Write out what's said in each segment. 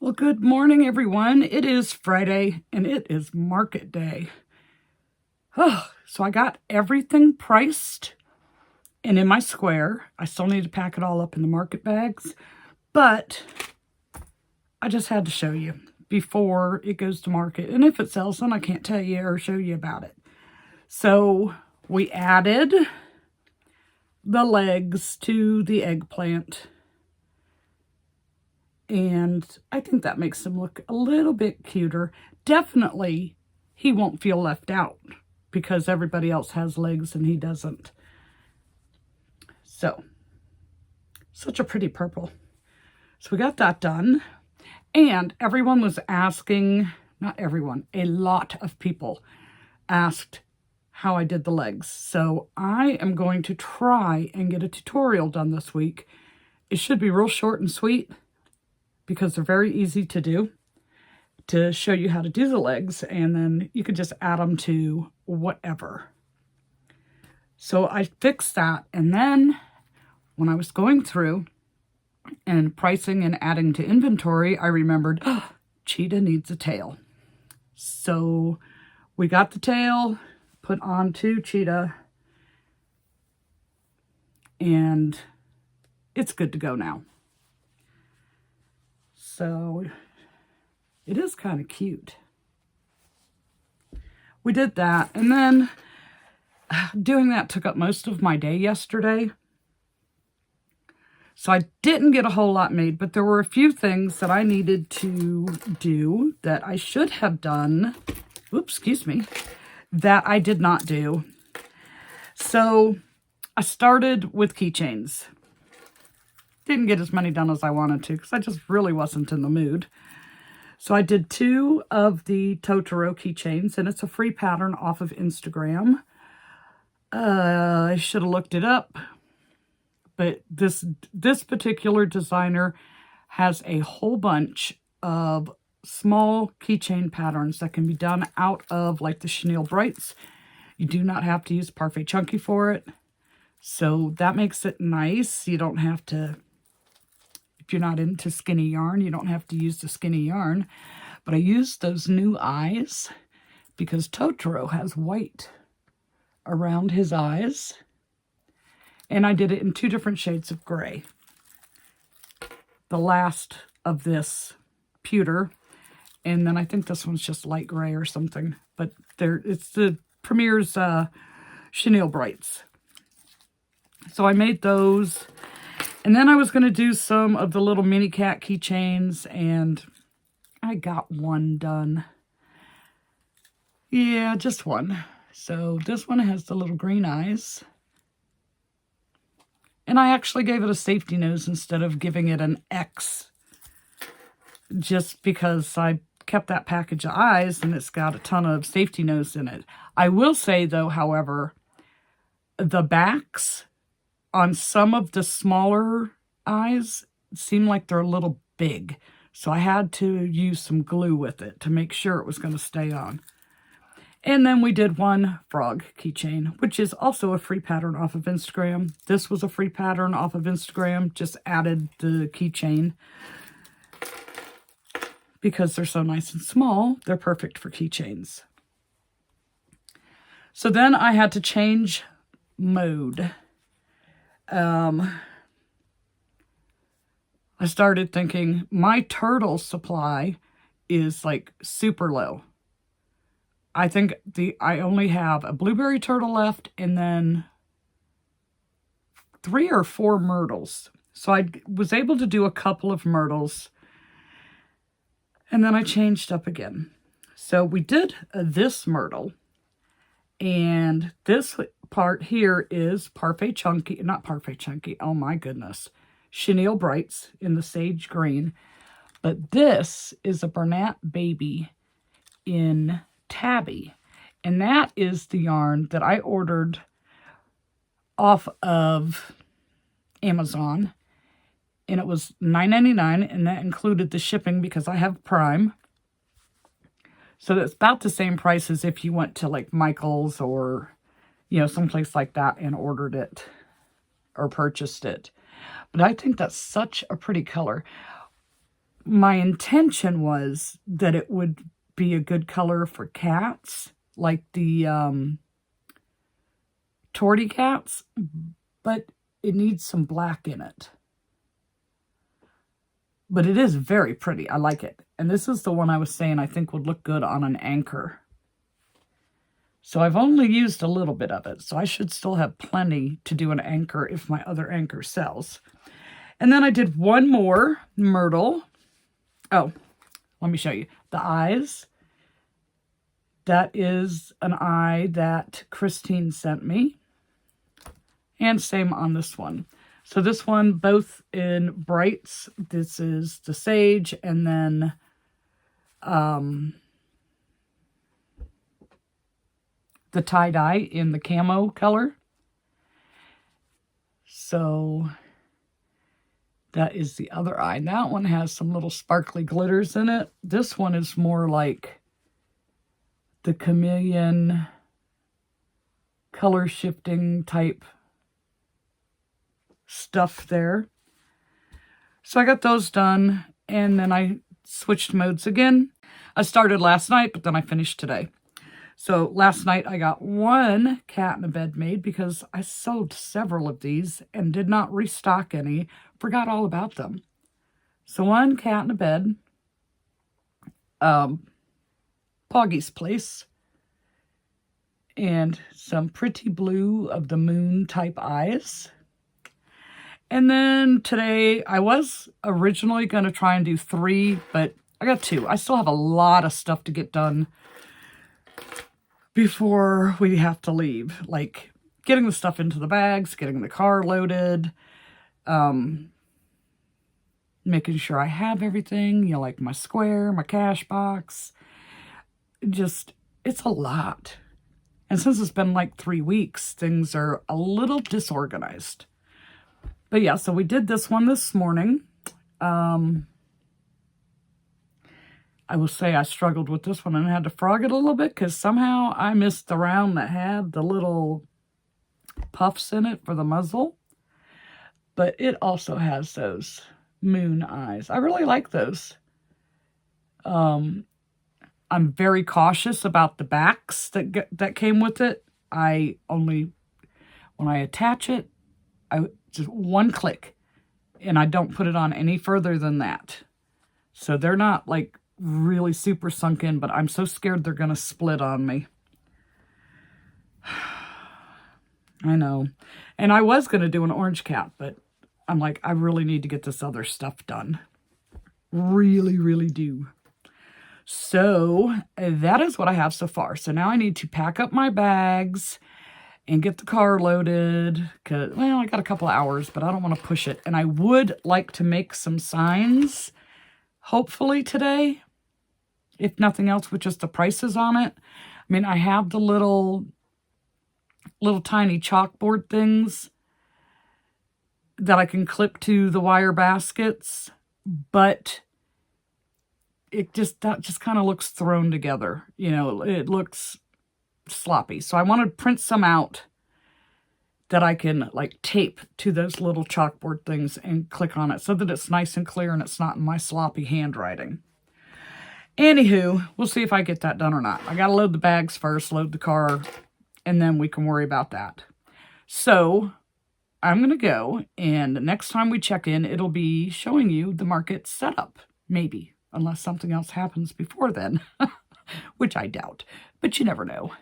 Well, good morning, everyone. It is Friday, and it is market day. Oh, so I got everything priced and in my square. I still need to pack it all up in the market bags, but I just had to show you before it goes to market. And if it sells, then I can't tell you or show you about it. So we added the legs to the eggplant. And I think that makes him look a little bit cuter. Definitely, he won't feel left out because everybody else has legs and he doesn't. So, such a pretty purple. So we got that done. And everyone was asking, not everyone, a lot of people asked how I did the legs. So I am going to try and get a tutorial done this week. It should be real short and sweet, because they're very easy to do, to show you how to do the legs, and then you could just add them to whatever. So I fixed that, and then when I was going through and pricing and adding to inventory, I remembered, oh, Cheetah needs a tail. So we got the tail put onto Cheetah, and it's good to go now. So it is kind of cute. We did that, and then doing that took up most of my day yesterday. So I didn't get a whole lot made, but there were a few things that I needed to do that I should have done. Oops, excuse me. That I did not do. So I started with keychains. Didn't get as many done as I wanted to because I just really wasn't in the mood. So I did 2 of the Totoro keychains, and it's a free pattern off of Instagram. I should have looked it up, but this particular designer has a whole bunch of small keychain patterns that can be done out of like the chenille brights. You do not have to use Parfait Chunky for it. So that makes it nice. You don't have to, if you're not into skinny yarn, you don't have to use the skinny yarn. But I used those new eyes because Totoro has white around his eyes. And I did it in 2 different shades of gray. The last of this pewter. And then I think this one's just light gray or something. But it's the Premier's chenille brights. So I made those. And then I was going to do some of the little mini cat keychains, and I got one done. Yeah, just one. So this one has the little green eyes. And I actually gave it a safety nose instead of giving it an X. Just because I kept that package of eyes and it's got a ton of safety nose in it. I will say though, however, the backs on some of the smaller eyes seem like they're a little big. So I had to use some glue with it to make sure it was going to stay on. And then we did one frog keychain, which is also a free pattern off of Instagram. This was a free pattern off of Instagram, just added the keychain. Because they're so nice and small, they're perfect for keychains. So then I had to change mode. I started thinking my turtle supply is like super low. I think I only have a blueberry turtle left and then 3 or 4 myrtles. So I was able to do a couple of myrtles, and then I changed up again. So we did this myrtle, and this part here is Parfait Chunky, not Parfait Chunky, oh my goodness, chenille brights in the sage green. But this is a Bernat Baby in Tabby, and that is the yarn that I ordered off of Amazon, and it was $9.99, and that included the shipping because I have Prime. So that's about the same price as if you went to like Michael's or, you know, someplace like that and ordered it or purchased it. But I think that's such a pretty color. my intention was that it would be a good color for cats, like the tortie cats, but it needs some black in it. But it is very pretty. I like it. And this is the one I was saying I think would look good on an anchor. So I've only used a little bit of it, so I should still have plenty to do an anchor if my other anchor sells. And then I did one more myrtle. Oh, let me show you. The eyes. That is an eye that Christine sent me. And same on this one. So this one, both in brights. This is the sage, and then the tie-dye in the camo color. So that is the other eye. That one has some little sparkly glitters in it. This one is more like the chameleon color shifting type stuff there. So I got those done, and then I switched modes again. I started last night, but then I finished today. So last night I got one cat in a bed made because I sold several of these and did not restock any. Forgot all about them. So one cat in a bed. Poggy's Place. And some pretty blue of the moon type eyes. And then today I was originally going to try and do 3, but I got 2. I still have a lot of stuff to get done before we have to leave, like getting the stuff into the bags, getting the car loaded, making sure I have everything, you know, like my square, my cash box. Just, it's a lot. And since it's been like 3 weeks, things are a little disorganized. But yeah, so we did this one this morning. I will say I struggled with this one and had to frog it a little bit because somehow I missed the round that had the little puffs in it for the muzzle. But it also has those moon eyes. I really like those. I'm very cautious about the backs that came with it. When I attach it, I just one click, and I don't put it on any further than that. So they're not like really super sunk in, but I'm so scared they're going to split on me. I know. And I was going to do an orange cap, but I'm like, I really need to get this other stuff done. Really, really do. So that is what I have so far. So now I need to pack up my bags and get the car loaded. Cause, well, I got a couple of hours, but I don't want to push it. And I would like to make some signs, hopefully today, if nothing else, with just the prices on it. I mean, I have the little tiny chalkboard things that I can clip to the wire baskets, but that just kind of looks thrown together. You know, it looks sloppy. So I want to print some out that I can like tape to those little chalkboard things and click on it so that it's nice and clear and it's not in my sloppy handwriting. Anywho, we'll see if I get that done or not. I got to load the bags first, load the car, and then we can worry about that. So I'm going to go, and next time we check in, it'll be showing you the market setup, maybe, unless something else happens before then, which I doubt, but you never know.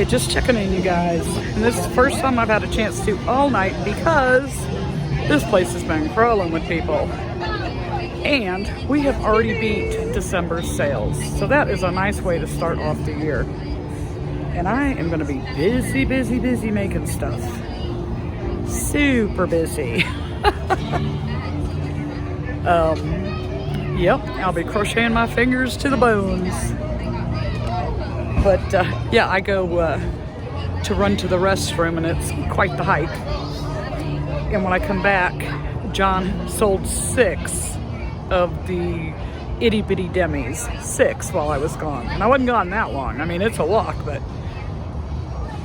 Hey, just checking in, you guys. And this is the first time I've had a chance to all night because this place has been crawling with people. And we have already beat December's sales. So that is a nice way to start off the year. And I am going to be busy, busy, busy making stuff. Super busy. Yep, I'll be crocheting my fingers to the bones. But yeah, I go to run to the restroom and it's quite the hike. And when I come back, John sold 6 of the itty bitty demis. 6 while I was gone. And I wasn't gone that long. I mean, it's a walk, but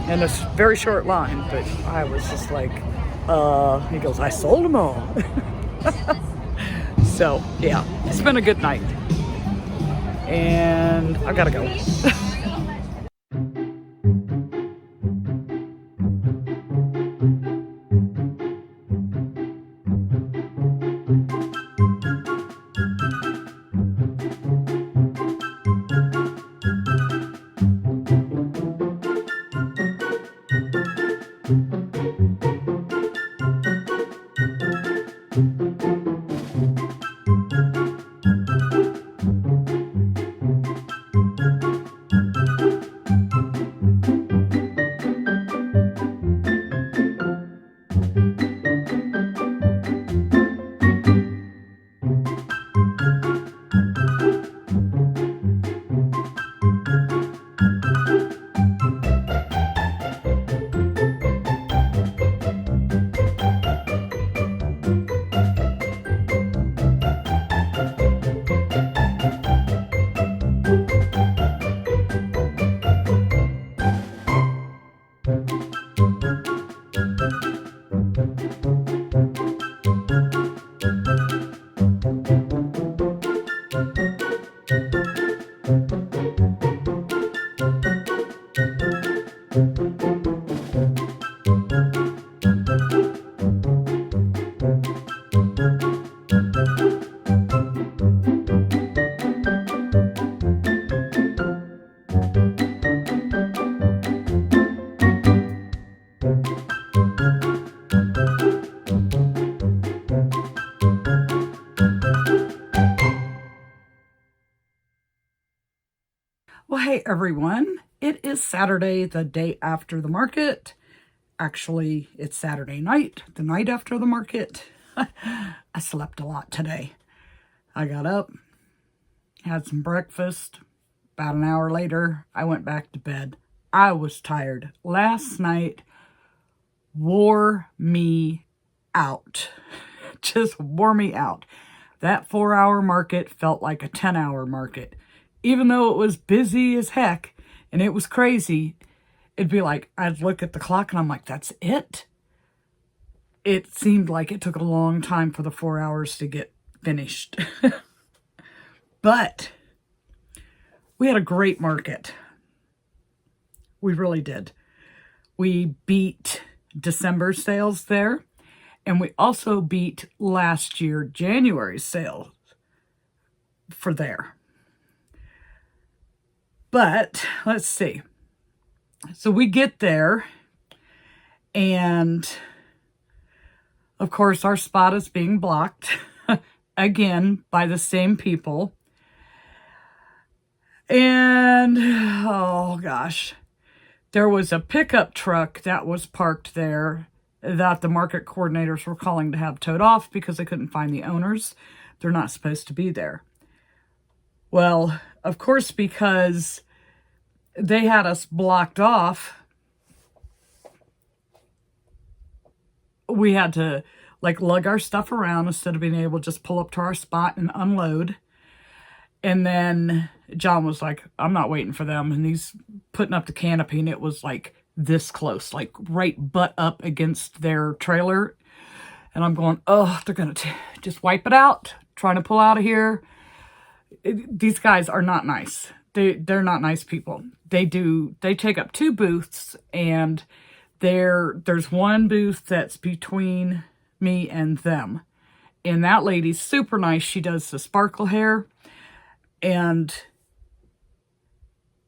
and it's a very short line, but I was just like, he goes, I sold them all. So yeah, it's been a good night. And I gotta go. Well, hey everyone, it is Saturday, the day after the market. Actually, it's Saturday night, the night after the market. I slept a lot today. I got up, had some breakfast. About an hour later, I went back to bed. I was tired. Last night wore me out. Just wore me out. That 4-hour market felt like a 10-hour market. Even though it was busy as heck and it was crazy, it'd be like, I'd look at the clock and I'm like, that's it? It seemed like it took a long time for the 4 hours to get finished. But we had a great market. We really did. We beat December sales there. And we also beat last year, January's sale for there. But let's see. So we get there and of course our spot is being blocked again by the same people. And oh gosh, there was a pickup truck that was parked there that the market coordinators were calling to have towed off because they couldn't find the owners. They're not supposed to be there. Well, of course, because they had us blocked off, we had to like lug our stuff around instead of being able to just pull up to our spot and unload. And then John was like, I'm not waiting for them. And he's putting up the canopy and it was like this close, like right butt up against their trailer. And I'm going, oh, they're going to just wipe it out, trying to pull out of here. These guys are not nice. They're not nice people. They take up 2 booths and there's one booth that's between me and them. And that lady's super nice. She does the sparkle hair. And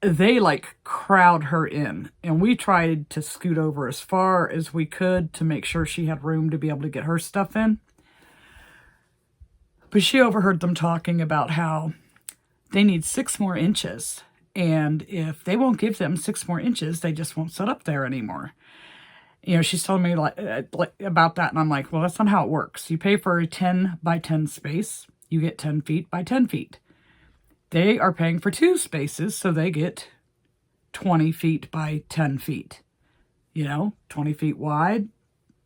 they like crowd her in, and we tried to scoot over as far as we could to make sure she had room to be able to get her stuff in. But she overheard them talking about how they need 6 more inches, and if they won't give them 6 more inches, they just won't set up there anymore. You know, she's telling me like about that, and I'm like, well, that's not how it works. You pay for a 10 by 10 space, you get 10 feet by 10 feet. They are paying for 2 spaces, so they get 20 feet by 10 feet. You know, 20 feet wide,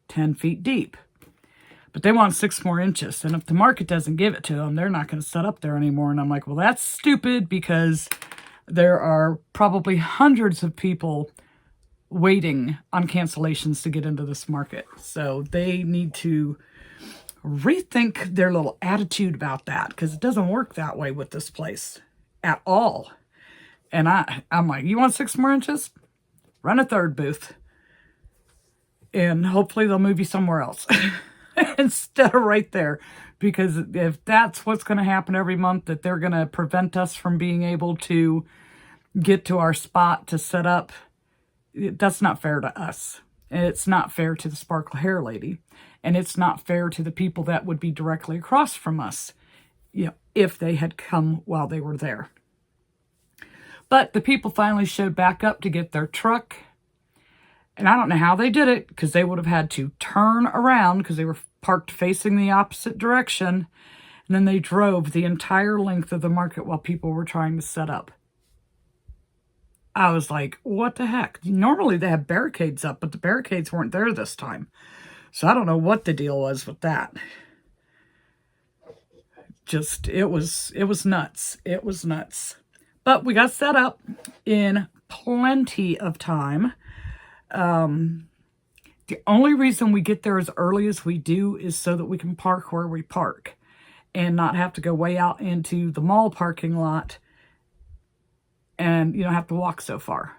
10 feet deep. But they want 6 more inches, and if the market doesn't give it to them, they're not going to set up there anymore. And I'm like, well, that's stupid, because there are probably hundreds of people waiting on cancellations to get into this market. So they need to rethink their little attitude about that, because it doesn't work that way with this place at all. And I'm like, you want 6 more inches? Run a 3rd booth. And hopefully they'll move you somewhere else instead of right there. Because if that's what's going to happen every month, that they're going to prevent us from being able to get to our spot to set up, that's not fair to us. And it's not fair to the sparkle hair lady. And it's not fair to the people that would be directly across from us, you know, if they had come while they were there. But the people finally showed back up to get their truck. And I don't know how they did it, because they would have had to turn around because they were parked facing the opposite direction. And then they drove the entire length of the market while people were trying to set up. I was like, what the heck? Normally they have barricades up, but the barricades weren't there this time. So I don't know what the deal was with that. Just, it was nuts. It was nuts. But we got set up in plenty of time. The only reason we get there as early as we do is so that we can park where we park and not have to go way out into the mall parking lot and, you know, have to walk so far.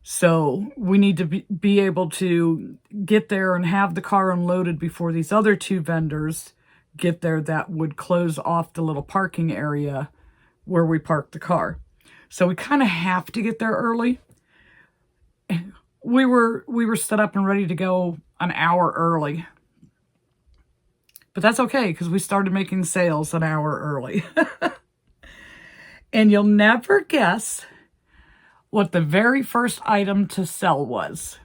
So we need to be able to get there and have the car unloaded before these other 2 vendors get there that would close off the little parking area where we park the car. So we kind of have to get there early. We were set up and ready to go an hour early. But that's okay, because we started making sales an hour early. And you'll never guess what the very first item to sell was.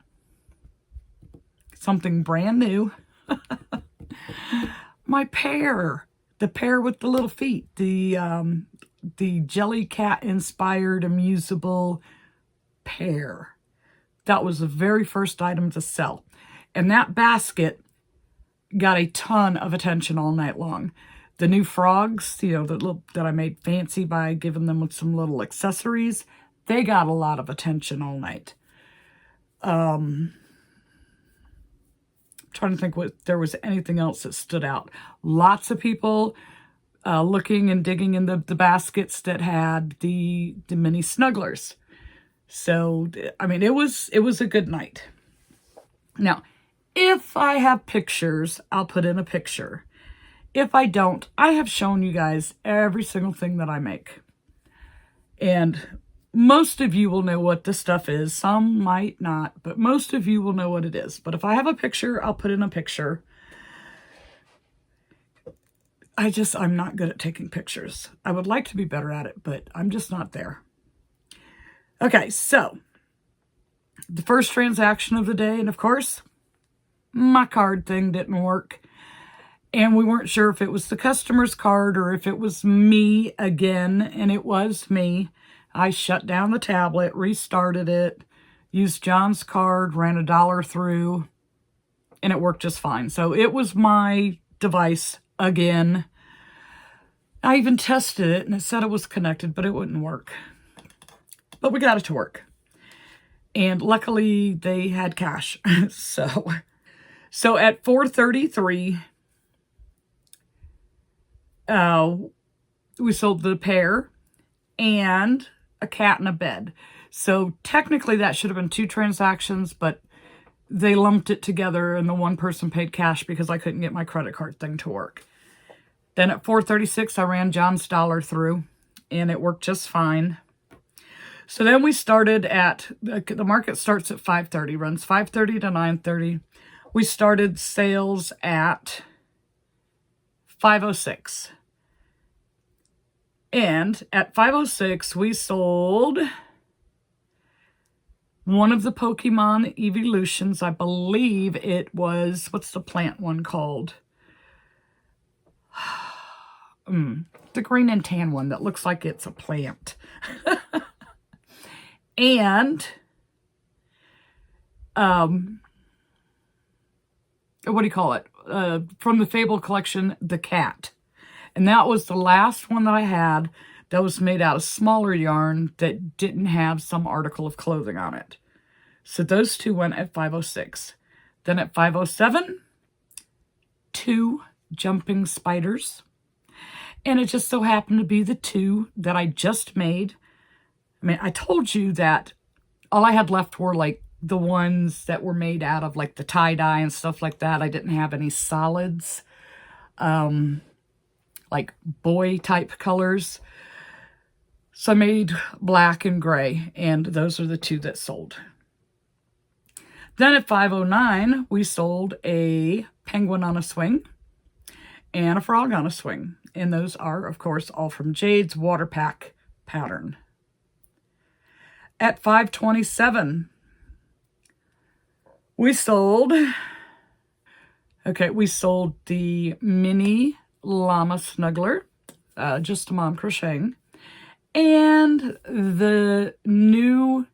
Something brand new. My pear. The pear with the little feet. The jelly cat inspired amusable pear. That was the very first item to sell. And that basket got a ton of attention all night long. The new frogs, you know, that I made fancy by giving them with some little accessories, they got a lot of attention all night. Trying to think what there was anything else that stood out. Lots of people looking and digging in the baskets that had the mini snugglers. So, I mean, it was a good night. Now, if I have pictures, I'll put in a picture. If I don't, I have shown you guys every single thing that I make. And most of you will know what this stuff is. Some might not, but most of you will know what it is. But if I have a picture, I'll put in a picture. I'm not good at taking pictures. I would like to be better at it, but I'm just not there. Okay, so the first transaction of the day, and of course, my card thing didn't work. And we weren't sure if it was the customer's card or if it was me again, and it was me. I shut down the tablet, restarted it, used John's card, ran $1 through, and it worked just fine. So it was my device again. I even tested it, and it said it was connected, but it wouldn't work. But we got it to work. And luckily, they had cash. So at 4:33... we sold the pear and a cat and a bed. So technically that should have been 2 transactions, but they lumped it together and the one person paid cash because I couldn't get my credit card thing to work. Then at 4:36, I ran John's dollar through and it worked just fine. So then we started at, the market starts at 5:30, runs 5:30 to 9:30. We started sales at 5:06. And at 5:06, we sold one of the Pokemon evolutions. I believe it was, what's the plant one called? The green and tan one that looks like it's a plant. And what do you call it? From the Fable collection, the cat. And that was the last one that I had that was made out of smaller yarn that didn't have some article of clothing on it. So those two went at 5:06. Then at 5:07, 2 jumping spiders. And it just so happened to be the 2 that I just made. I mean, I told you that all I had left were like the ones that were made out of like the tie-dye and stuff like that. I didn't have any solids, like boy type colors. So I made black and gray, and those are the 2 that sold. Then at 5:09, we sold a penguin on a swing and a frog on a swing. And those are, of course, all from Jade's Water Pack pattern. At 5:27, we sold the mini llama snuggler, just a mom crocheting, and the new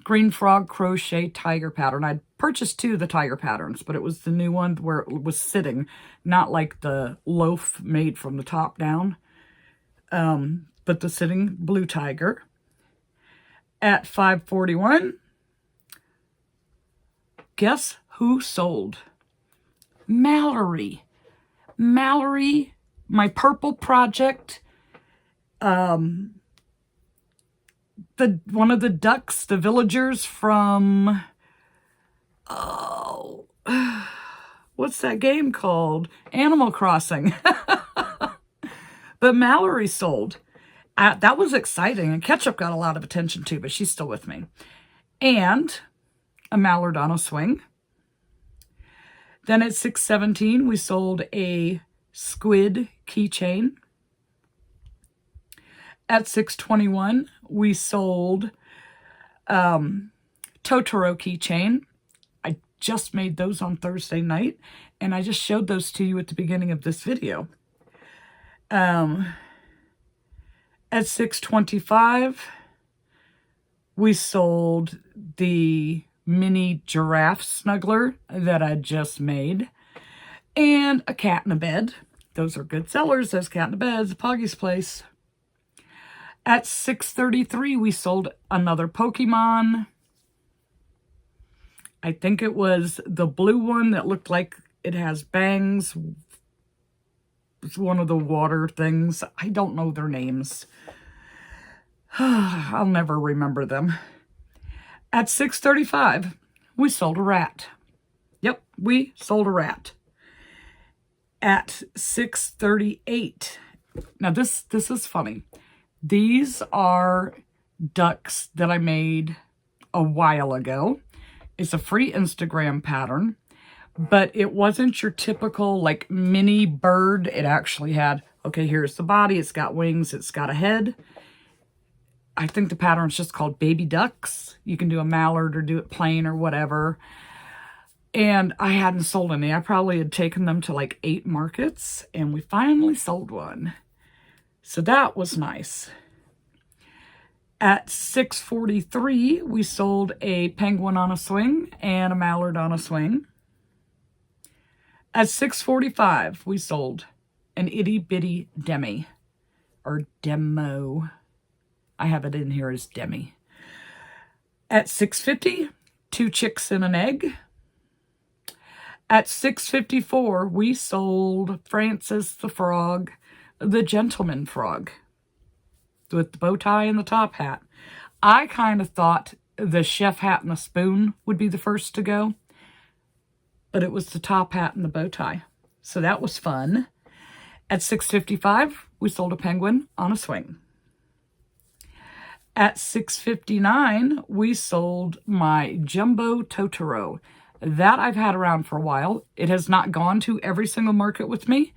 green frog crochet tiger pattern. I'd purchased 2 of the tiger patterns, but it was the new one where it was sitting, not like the loaf made from the top down, but the sitting blue tiger. At 5:41, guess who sold? Mallory. Mallory, my purple project. One of the ducks, the villagers from, what's that game called? Animal Crossing. But Mallory sold. That was exciting. And Ketchup got a lot of attention too, but she's still with me. And a mallard on a swing. Then at 6:17, we sold a squid keychain. At 6:21, we sold Totoro keychain. I just made those on Thursday night, and I just showed those to you at the beginning of this video. At 6:25, we sold the mini giraffe snuggler that I just made, and a cat in a bed. Those are good sellers. Those cat in a beds, Poggy's Place. At 6:33, we sold another Pokemon. I think it was the blue one that looked like it has bangs. It's one of the water things. I don't know their names. I'll never remember them. At 6:35, we sold a rat. Yep, we sold a rat. At 6:38, now this is funny. These are ducks that I made a while ago. It's a free Instagram pattern, but it wasn't your typical like mini bird. It actually had, okay, here's the body. It's got wings. It's got a head. I think the pattern's just called Baby Ducks. You can do a mallard or do it plain or whatever. And I hadn't sold any. I probably had taken them to like 8 markets, and we finally sold one. So that was nice. At 6:43, we sold a penguin on a swing and a mallard on a swing. At 6:45, we sold an itty bitty demi, or demo. I have it in here as demi. At 6:50, 2 chicks and an egg. At 6:54, we sold Francis the frog, the gentleman frog, with the bow tie and the top hat. I kind of thought the chef hat and the spoon would be the first to go, but it was the top hat and the bow tie. So that was fun. At 6:55, we sold a penguin on a swing. At $6.59, we sold my Jumbo Totoro. That I've had around for a while. It has not gone to every single market with me,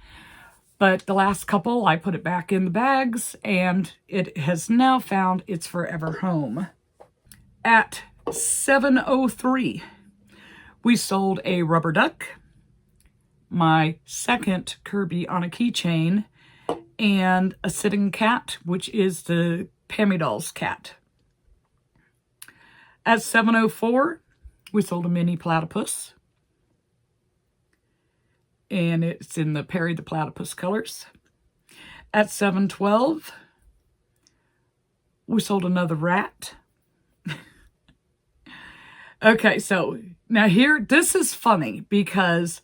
but the last couple, I put it back in the bags, and it has now found its forever home. At $7.03, we sold a rubber duck, my second Kirby on a keychain, and a sitting cat, which is the Pammy Doll's cat. At $7.04, we sold a mini platypus, and it's in the Perry the Platypus colors. At $7.12, we sold another rat. Okay, so now here, this is funny because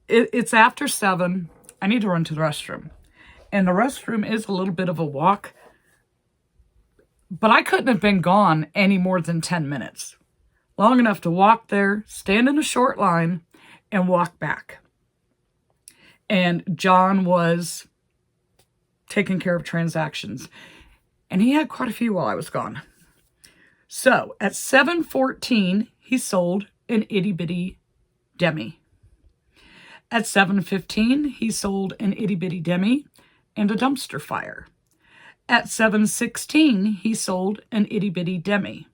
it's after 7. I need to run to the restroom. And the restroom is a little bit of a walk, but I couldn't have been gone any more than 10 minutes. Long enough to walk there, stand in a short line, and walk back. And John was taking care of transactions. And he had quite a few while I was gone. So at $7.14, he sold an itty bitty demi. At $7.15, he sold an itty bitty demi and a dumpster fire. At $7.16, he sold an itty bitty demi.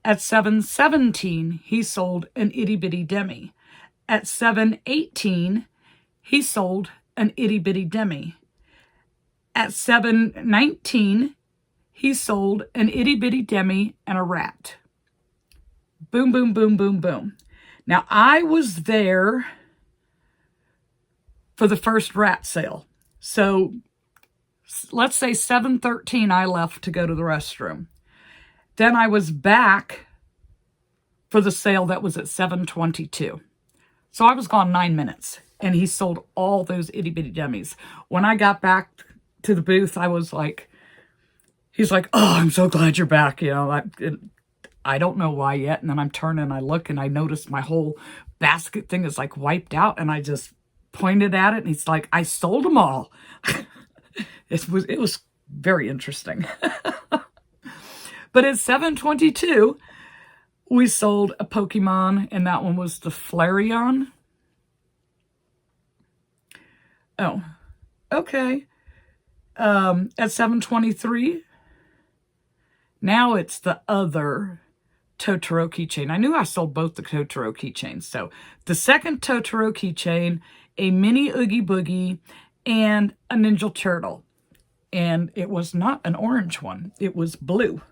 At $7.17, he sold an itty bitty demi. At $7.18, he sold an itty bitty demi. At $7.19, he sold an itty bitty demi and a rat. Boom, boom, boom, boom, boom. Now, I was there for the first rat sale. So let's say 7:13 I left to go to the restroom. Then I was back for the sale that was at 7:22. So I was gone 9 minutes, and he sold all those itty bitty demis. When I got back to the booth, I was like, he's like, "Oh, I'm so glad you're back." You know, I don't know why yet. And then I'm turning, I look, and I noticed my whole basket thing is like wiped out, and I just pointed at it, and he's like, "I sold them all." It was very interesting. But at 7:22, we sold a Pokemon, and that one was the Flareon. Oh, okay. At 7:23, now it's the other Totoro keychain. I knew I sold both the Totoro keychains. So the second Totoro keychain, a mini Oogie Boogie, and a Ninja Turtle. And it was not an orange one. It was blue.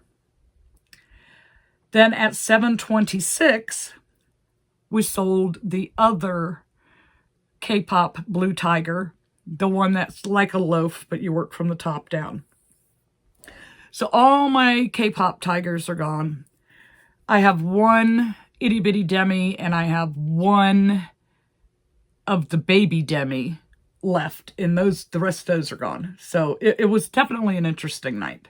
Then at 7:26, we sold the other K-pop Blue Tiger, the one that's like a loaf, but you work from the top down. So all my K-pop tigers are gone. I have one itty bitty demi, and I have one of the baby demi left, and the rest of those are gone. So it was definitely an interesting night.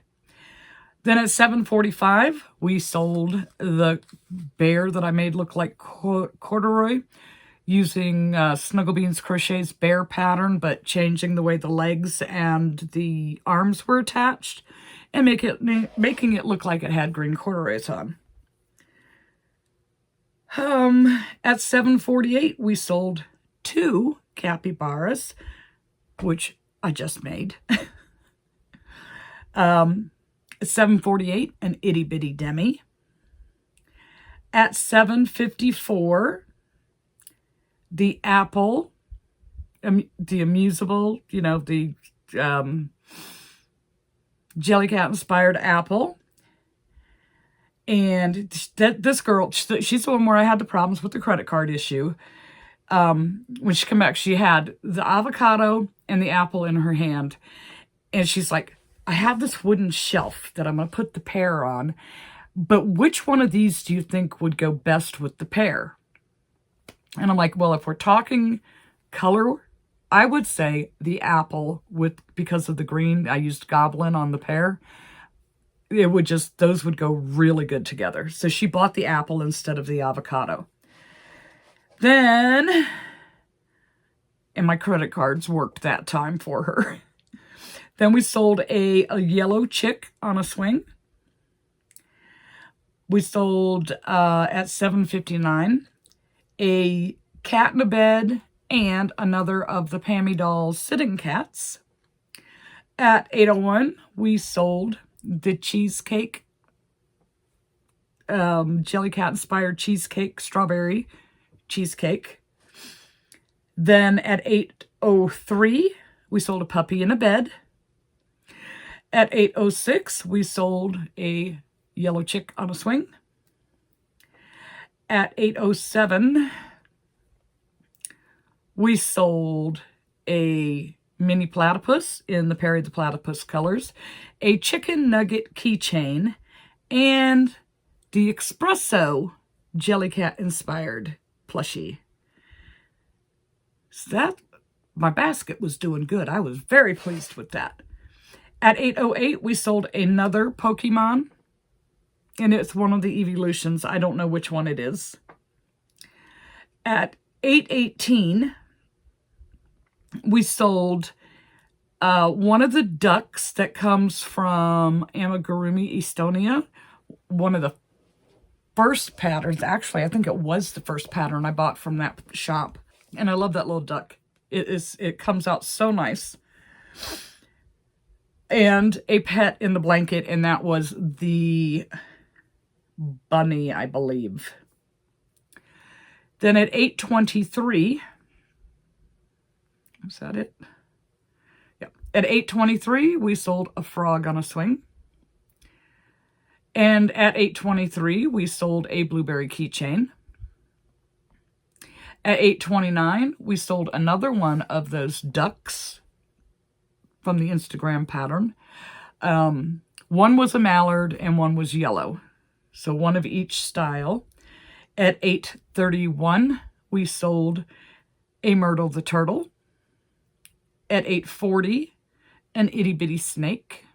Then at 7:45, we sold the bear that I made look like corduroy, using Snugglebeans Crochet's bear pattern, but changing the way the legs and the arms were attached, and making it look like it had green corduroys on. At 7:48, we sold 2 capybaras, which I just made. At 7:48, an itty bitty demi. At 7:54, the apple, the amusable, the Jellycat inspired apple. And this girl, she's the one where I had the problems with the credit card issue. When she came back, she had the avocado and the apple in her hand. And she's like, "I have this wooden shelf that I'm going to put the pear on, but which one of these do you think would go best with the pear?" And I'm like, well, if we're talking color, I would say the apple, because of the green. I used Goblin on the pear. Those would go really good together. So she bought the apple instead of the avocado. And my credit cards worked that time for her. Then we sold a yellow chick on a swing. We sold at $7.59 a cat in a bed and another of the Pammy Dolls sitting cats. At $8.01, we sold the cheesecake, Jelly Cat inspired cheesecake, strawberry cheesecake. Then at $8.03, we sold a puppy in a bed. At $8.06, we sold a yellow chick on a swing. At $8.07, we sold a mini platypus in the Perry the Platypus colors, a chicken nugget keychain, and the espresso Jelly Cat inspired plushie. So that, my basket was doing good. I was very pleased with that. At $8.08, we sold another Pokemon, and it's one of the evolutions. I don't know which one it is. At $8.18, we sold one of the ducks that comes from Amigurumi, Estonia. One of the first patterns. Actually, I think it was the first pattern I bought from that shop. And I love that little duck. It comes out so nice. And a pet in the blanket, and that was the bunny, I believe. Then at $8.23, is that it? Yeah. At $8.23, we sold a frog on a swing. And at $8.23, we sold a blueberry keychain. At $8.29, we sold another one of those ducks from the Instagram pattern. One was a mallard and one was yellow. So one of each style. At $8.31, we sold a Myrtle the turtle. At $8.40, an itty bitty snake.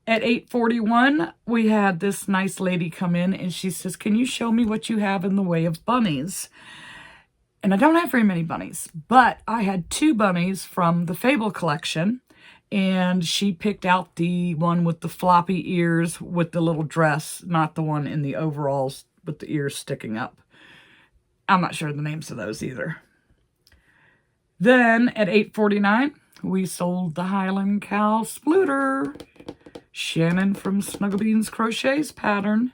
At $8.41, we had this nice lady come in and she says, "Can you show me what you have in the way of bunnies?" And I don't have very many bunnies, but I had 2 bunnies from the Fable collection, and she picked out the one with the floppy ears with the little dress, not the one in the overalls with the ears sticking up. I'm not sure the names of those either. Then at $8.49, we sold the Highland Cow Splooter, Shannon from Snugglebeans Crochet's pattern.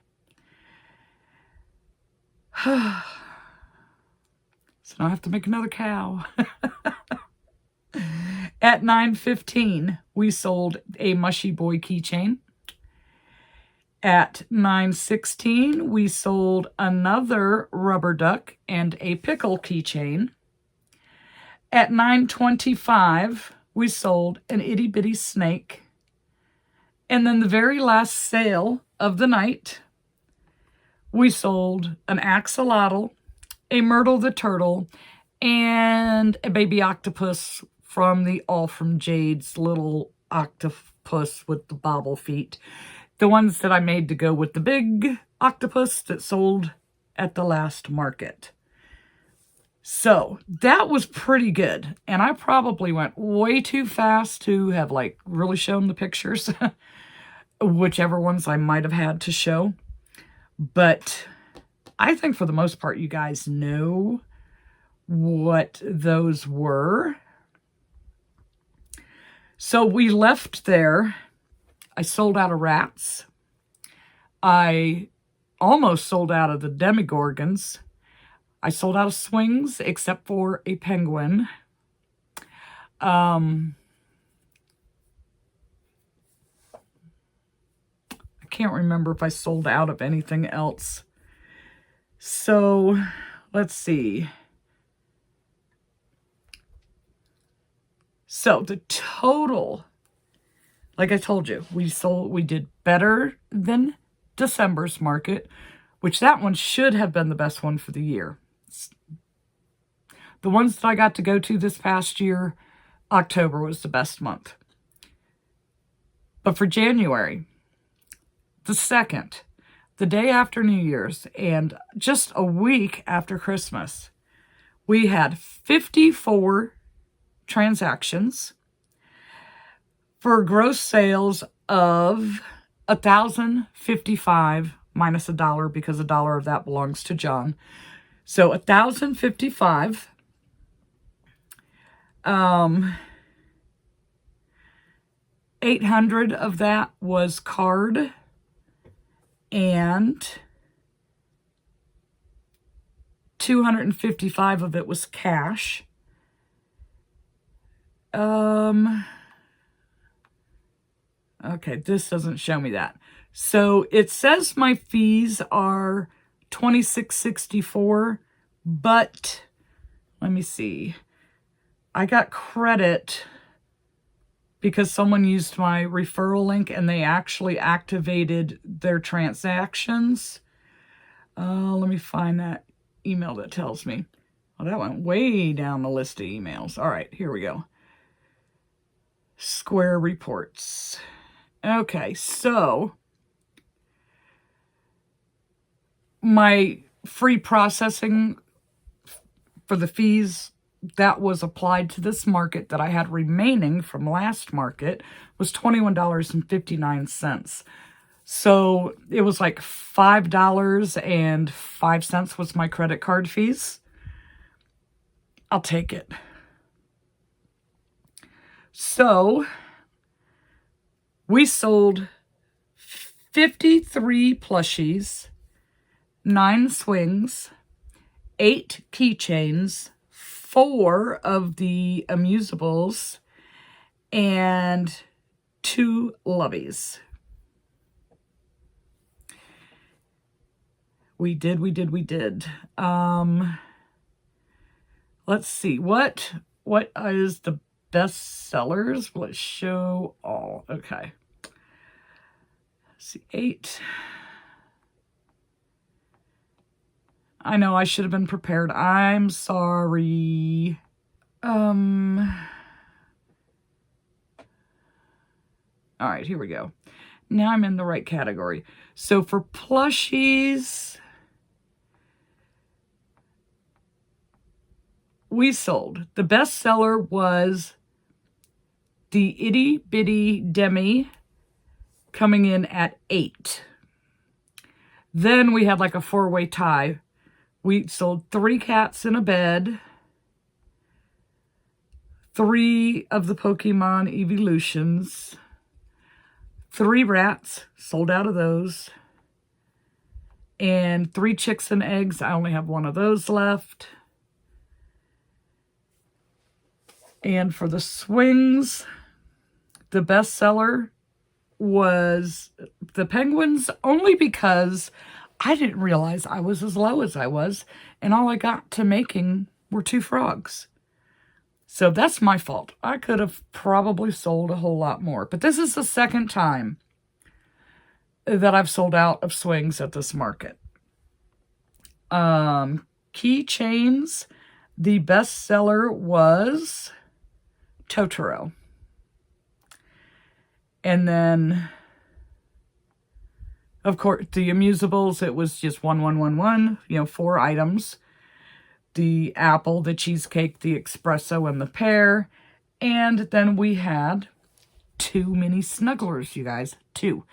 So now I have to make another cow. At $9.15, we sold a Mushy Boy keychain. At $9.16, we sold another rubber duck and a pickle keychain. At $9.25, we sold an itty bitty snake. And then the very last sale of the night, we sold an axolotl, a Myrtle the turtle, and a baby octopus from the All From Jade's little octopus with the bobble feet. The ones that I made to go with the big octopus that sold at the last market. So that was pretty good. And I probably went way too fast to have like really shown the pictures. Whichever ones I might have had to show. But I think for the most part, you guys know what those were. So we left there. I sold out of rats. I almost sold out of the demogorgons. I sold out of swings, except for a penguin. I can't remember if I sold out of anything else. So, let's see. So, the total, like I told you, we did better than December's market, which that one should have been the best one for the year. The ones that I got to go to this past year, October was the best month. But for January, the 2nd, the day after New Year's, and just a week after Christmas, we had 54 transactions, for gross sales of $1,055 minus $1 because $1 of that belongs to John. So $1,055. 800 of that was card, and 255 of it was cash. Okay, this doesn't show me that. So it says my fees are $26.64, but let me see. I got credit because someone used my referral link and they actually activated their transactions. Let me find that email that tells me. Oh, that went way down the list of emails. All right, here we go. Square reports. Okay, so my free processing for the fees that was applied to this market that I had remaining from last market was $21.59. So it was like $5.05 was my credit card fees. I'll take it. So we sold 53 plushies, 9 swings, 8 keychains, 4 of the amusables, and 2 loveys. We did. Let's see. What is the best sellers? Let's show all. Okay. Let's see. 8. I know I should have been prepared. I'm sorry. All right, here we go. Now I'm in the right category. So for plushies, we sold. The best seller was the Itty Bitty Demi, coming in at 8. Then we had like a 4-way tie. We sold 3 cats in a bed, 3 of the Pokemon Evolutions, 3 rats, sold out of those, and 3 chicks and eggs. I only have 1 of those left. And for the swings, the best seller was the penguins, only because I didn't realize I was as low as I was, and all I got to making were 2 frogs. So that's my fault. I could have probably sold a whole lot more, but this is the second time that I've sold out of swings at this market. Keychains, the best seller was Totoro. And then, of course, the amusables, it was just 1, 1, 1, 1, 4 items. The apple, the cheesecake, the espresso, and the pear. And then we had 2 mini snugglers, you guys. 2.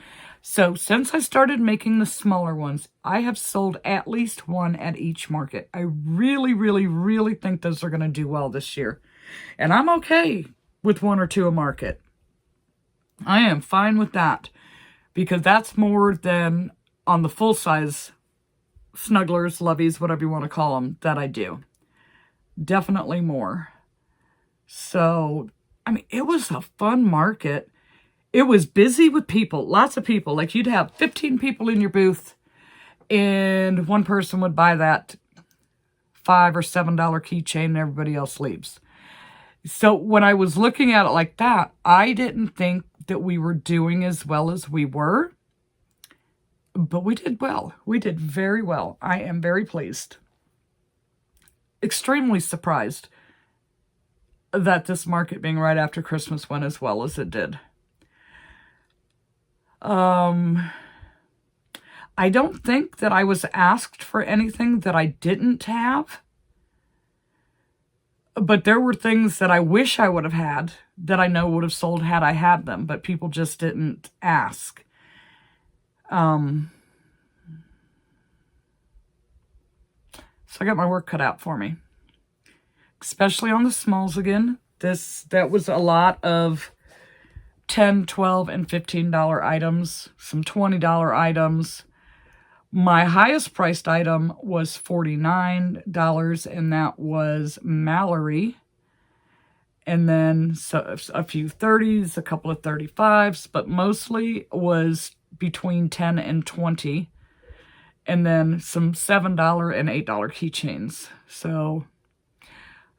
So since I started making the smaller ones, I have sold at least 1 at each market. I really think those are going to do well this year. And I'm okay with 1 or 2 a market. I am fine with that, because that's more than on the full-size snugglers, loveys, whatever you want to call them, that I do. Definitely more. So, I mean, it was a fun market. It was busy with people, lots of people. Like, you'd have 15 people in your booth, and one person would buy that $5 or $7 keychain, and everybody else leaves. So when I was looking at it like that, I didn't think that we were doing as well as we were. But we did well. We did very well. I am very pleased. Extremely surprised that this market being right after Christmas went as well as it did. I don't think that I was asked for anything that I didn't have. But there were things that I wish I would have had that I know would have sold had I had them, but people just didn't ask. So I got my work cut out for me, especially on the smalls again. That was a lot of $10, $12, and $15 items, some $20 items. My highest priced item was $49, and that was Mallory. And then a few 30s, a couple of 35s, but mostly was between 10 and 20. And then some $7 and $8 keychains. So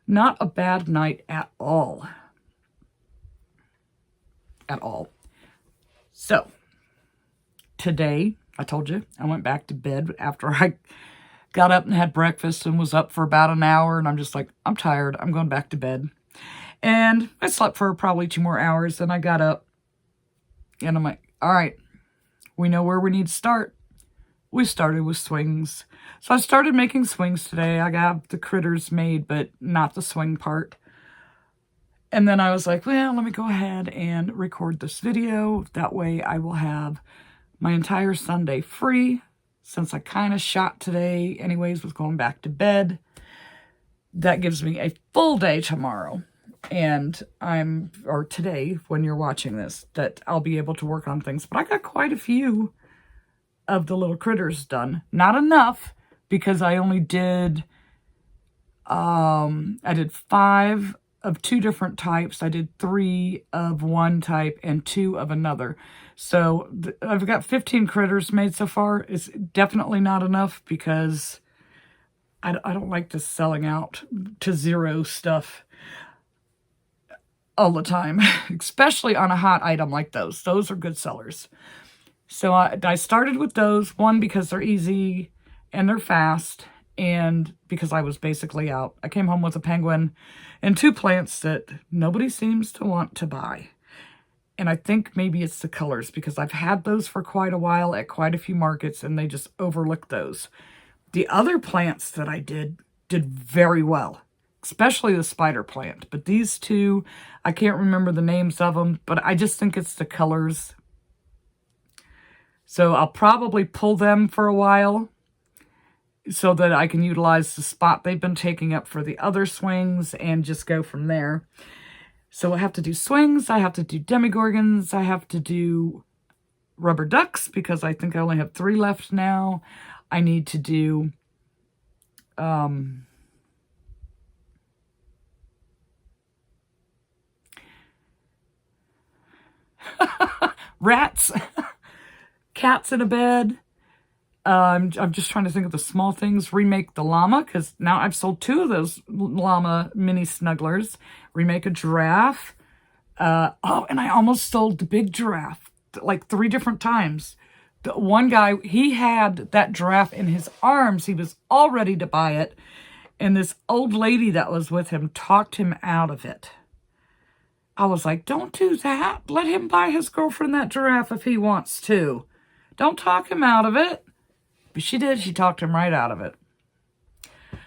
not a bad night at all. At all. So today, I told you, I went back to bed after I got up and had breakfast and was up for about an hour. And I'm just like, I'm tired. I'm going back to bed. And I slept for probably 2 more hours. And I got up and I'm like, all right, we know where we need to start. We started with swings. So I started making swings today. I got the critters made, but not the swing part. And then I was like, well, let me go ahead and record this video. That way I will have my entire Sunday free, since I kind of shot today anyways, was going back to bed. That gives me a full day tomorrow. And or today, when you're watching this, that I'll be able to work on things. But I got quite a few of the little critters done. Not enough, because I only did, I did 5 of 2 different types. I did 3 of one type and 2 of another. So I've got 15 critters made so far. It's definitely not enough, because I don't like just selling out to 0 stuff all the time, especially on a hot item like those. Those are good sellers. So I started with those, one, because they're easy and they're fast, and because I was basically out. I came home with a penguin and 2 plants that nobody seems to want to buy. And I think maybe it's the colors, because I've had those for quite a while at quite a few markets, and they just overlooked those. The other plants that I did very well, especially the spider plant. But these 2, I can't remember the names of them, but I just think it's the colors. So I'll probably pull them for a while so that I can utilize the spot they've been taking up for the other swings and just go from there. So I have to do swings, I have to do demogorgons, I have to do rubber ducks, because I think I only have 3 left now. I need to do rats, cats in a bed. I'm just trying to think of the small things. Remake the llama, because now I've sold 2 of those llama mini snugglers. Remake a giraffe. Oh, and I almost sold the big giraffe like 3 different times. The one guy, he had that giraffe in his arms. He was all ready to buy it. And this old lady that was with him talked him out of it. I was like, don't do that. Let him buy his girlfriend that giraffe if he wants to. Don't talk him out of it. But she did. She talked him right out of it.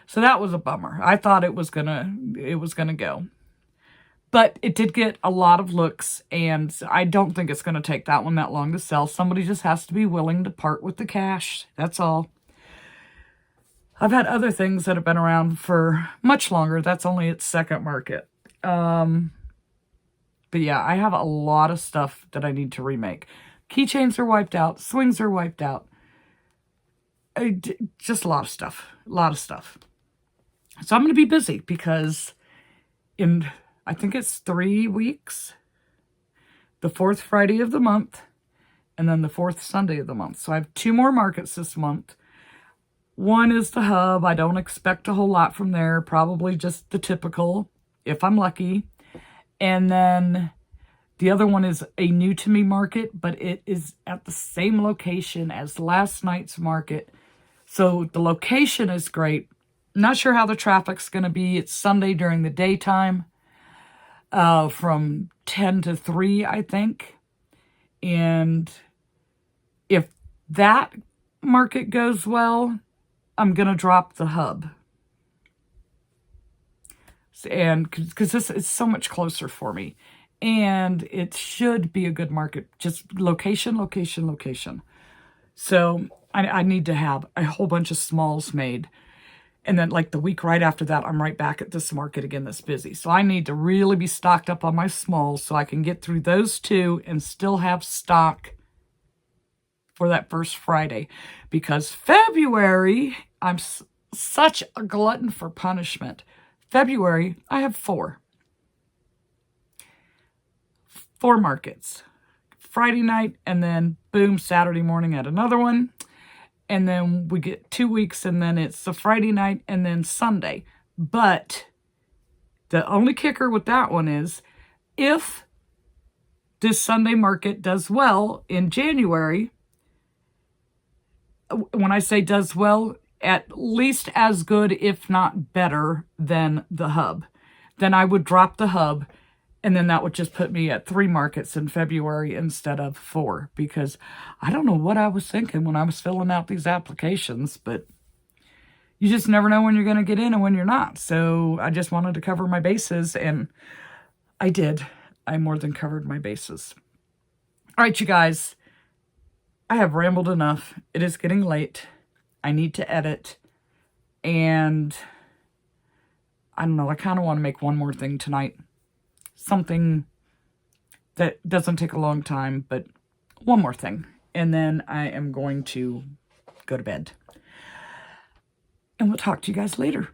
So that was a bummer. I thought it was gonna go. But it did get a lot of looks, and I don't think it's gonna take that one that long to sell. Somebody just has to be willing to part with the cash. That's all. I've had other things that have been around for much longer. That's only its second market. But yeah, I have a lot of stuff that I need to remake. Keychains are wiped out. Swings are wiped out. Just a lot of stuff. A lot of stuff. So I'm going to be busy, because in, I think it's 3 weeks, the 4th Friday of the month, and then the 4th Sunday of the month. So I have 2 more markets this month. One is the hub. I don't expect a whole lot from there. Probably just the typical, if I'm lucky. And then the other one is a new to me market, but it is at the same location as last night's market. So the location is great. Not sure how the traffic's going to be. It's Sunday during the daytime, from 10 to 3, I think. And if that market goes well, I'm going to drop the hub. And because this is so much closer for me. And it should be a good market. Just location, location, location. So I need to have a whole bunch of smalls made. And then like the week right after that, I'm right back at this market again that's busy. So I need to really be stocked up on my smalls so I can get through those two and still have stock for that first Friday. Because February, I'm such a glutton for punishment. February, I have 4 markets. Friday night, and then boom, Saturday morning at another one. And then we get 2 weeks, and then it's the Friday night, and then Sunday. But the only kicker with that one is if this Sunday market does well in January, when I say does well, at least as good, if not better, than the hub, then I would drop the hub. And then that would just put me at 3 markets in February instead of 4. Because I don't know what I was thinking when I was filling out these applications. But you just never know when you're going to get in and when you're not. So I just wanted to cover my bases. And I did. I more than covered my bases. All right, you guys. I have rambled enough. It is getting late. I need to edit. And I don't know. I kind of want to make one more thing tonight. Something that doesn't take a long time, but one more thing. And then I am going to go to bed. And we'll talk to you guys later.